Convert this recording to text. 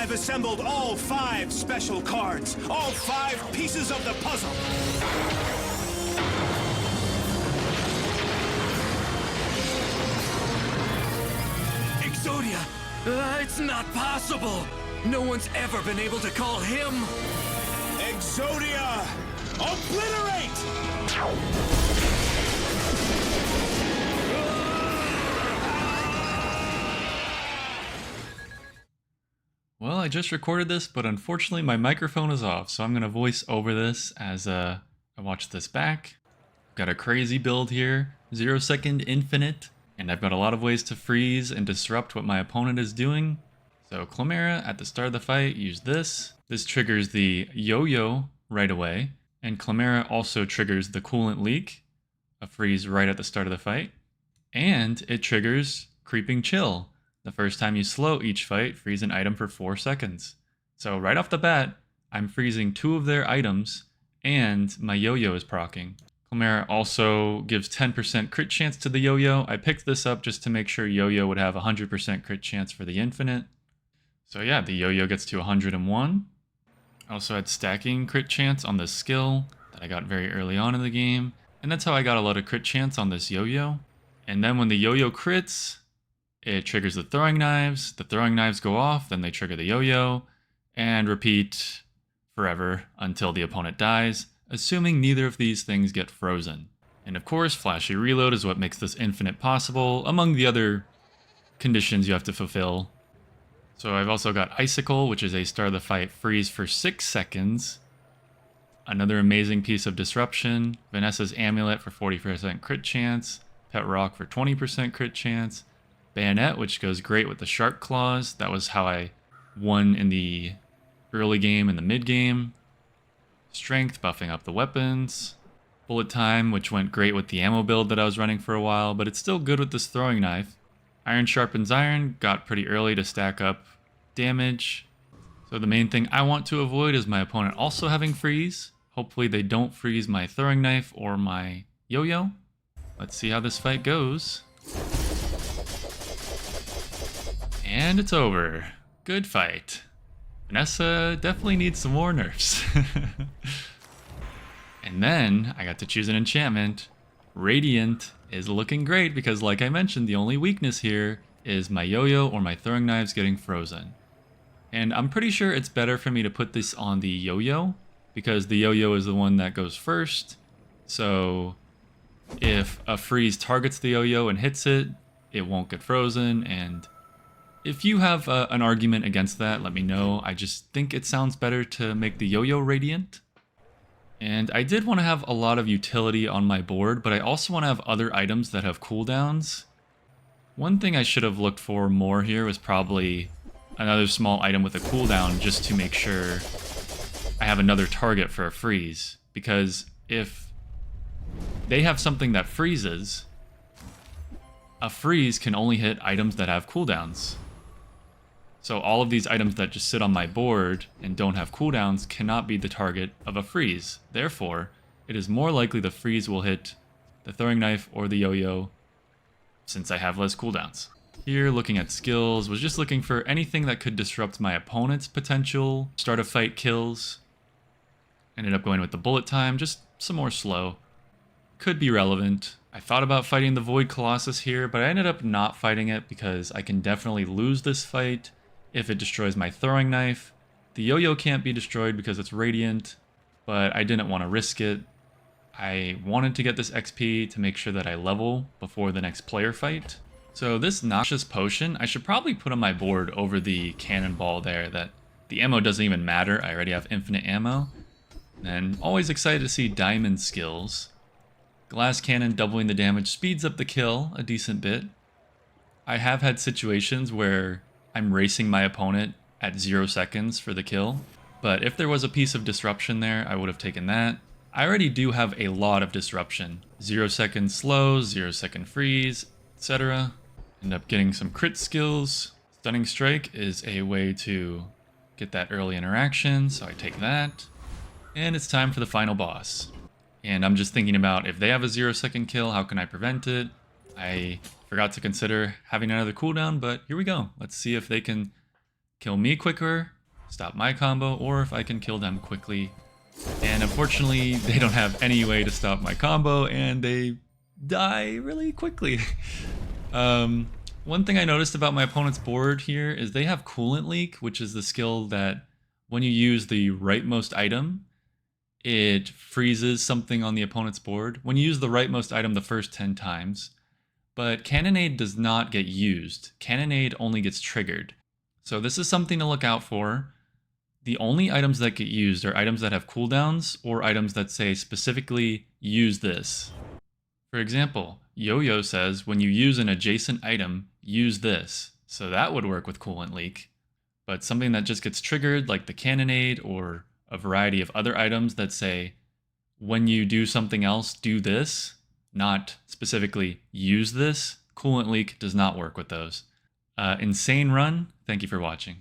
I've assembled all 5 special cards, all 5 pieces of the puzzle. Exodia! It's not possible! No one's ever been able to call him! Exodia! Obliterate! Well, I just recorded this, but unfortunately my microphone is off, so I'm going to voice over this as I watch this back. Got a crazy build here, 0 second infinite, and I've got a lot of ways to freeze and disrupt what my opponent is doing. So Clamera, at the start of the fight, use this. This triggers the yo-yo right away, and Clamera also triggers the coolant leak, a freeze right at the start of the fight. And it triggers Creeping Chill. The first time you slow each fight, freeze an item for 4 seconds. So right off the bat, I'm freezing 2 of their items, and my yo-yo is proccing. Clamera also gives 10% crit chance to the yo-yo. I picked this up just to make sure yo-yo would have 100% crit chance for the infinite. So yeah, the yo-yo gets to 101. I also had stacking crit chance on this skill that I got very early on in the game, and that's how I got a lot of crit chance on this yo-yo. And then when the yo-yo crits, it triggers the throwing knives go off, then they trigger the yo-yo, and repeat forever until the opponent dies, assuming neither of these things get frozen. And of course, flashy reload is what makes this infinite possible, among the other conditions you have to fulfill. So I've also got Icicle, which is a start of the fight freeze for 6 seconds. Another amazing piece of disruption. Vanessa's Amulet for 40% crit chance. Pet Rock for 20% crit chance. Bayonet, which goes great with the Shark Claws. That was how I won in the early game and the mid game. Strength, buffing up the weapons. Bullet Time, which went great with the ammo build that I was running for a while, but it's still good with this throwing knife. Iron Sharpens Iron, got pretty early to stack up damage. So the main thing I want to avoid is my opponent also having freeze. Hopefully they don't freeze my throwing knife or my yo-yo. Let's see how this fight goes. And it's over. Good fight. Vanessa definitely needs some more nerfs. And then I got to choose an enchantment. Radiant is looking great because, like I mentioned, the only weakness here is my yo-yo or my throwing knives getting frozen. And I'm pretty sure it's better for me to put this on the yo-yo because the yo-yo is the one that goes first. So if a freeze targets the yo-yo and hits it, it won't get frozen. And if you have an argument against that, let me know. I just think it sounds better to make the yo-yo radiant. And I did want to have a lot of utility on my board, but I also want to have other items that have cooldowns. One thing I should have looked for more here was probably another small item with a cooldown just to make sure I have another target for a freeze. Because if they have something that freezes, a freeze can only hit items that have cooldowns. So all of these items that just sit on my board and don't have cooldowns cannot be the target of a freeze. Therefore, it is more likely the freeze will hit the throwing knife or the yo-yo since I have less cooldowns. Here, looking at skills, was just looking for anything that could disrupt my opponent's potential start of fight kills. Ended up going with the bullet time, just some more slow. Could be relevant. I thought about fighting the Void Colossus here, but I ended up not fighting it because I can definitely lose this fight if it destroys my throwing knife. The yo-yo can't be destroyed because it's radiant, but I didn't want to risk it. I wanted to get this XP to make sure that I level before the next player fight. So this Noxious Potion, I should probably put on my board over the Cannonball there, that the ammo doesn't even matter. I already have infinite ammo. And always excited to see Diamond skills. Glass Cannon doubling the damage speeds up the kill a decent bit. I have had situations where I'm racing my opponent at 0 seconds for the kill, but if there was a piece of disruption there, I would have taken that. I already do have a lot of disruption. 0 second slow, 0 second freeze, etc. End up getting some crit skills. Stunning Strike is a way to get that early interaction, so I take that. And it's time for the final boss. And I'm just thinking about if they have a 0 second kill, how can I prevent it? I forgot to consider having another cooldown, but here we go. Let's see if they can kill me quicker stop my combo, or if I can kill them quickly. And unfortunately, they don't have any way to stop my combo, and they die really quickly. One thing I noticed about my opponent's board here is they have Coolant Leak, which is the skill that when you use the rightmost item, it freezes something on the opponent's board. When you use the rightmost item the first 10 times, but Cannonade does not get used. Cannonade only gets triggered. So this is something to look out for. The only items that get used are items that have cooldowns or items that say specifically use this. For example, Yo-Yo says when you use an adjacent item, use this. So that would work with Coolant Leak. But something that just gets triggered like the Cannonade or a variety of other items that say when you do something else, do this, not specifically use this, Coolant Leak does not work with those. Insane Run, thank you for watching.